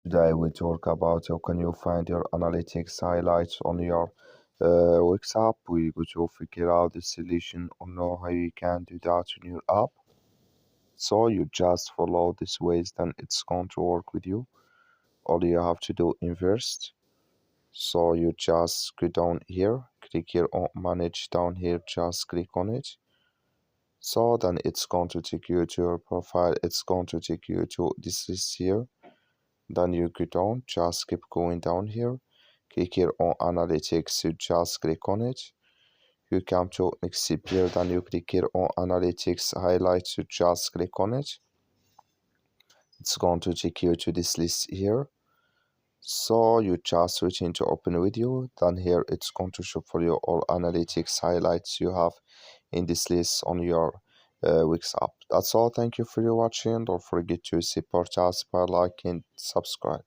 Today we talk about how can you find your analytics highlights on your Wix app. We go to figure out the solution or know how you can do that on your app. So you just follow this ways, then it's going to work with you. All you have to do in first. So you just go down here, click here on manage down here, just click on it. So then it's going to take you to your profile. It's going to take you to this list here. Then you go down, just keep going down here. Click here on analytics, you just click on it. You come to next here, then you click here on analytics highlights, you just click on it. It's going to take you to this list here. So you just switch into open video, then here it's going to show for you all analytics highlights you have in this list on your Wix app. That's all. Thank you for your watching. Don't forget to support us by liking, subscribe.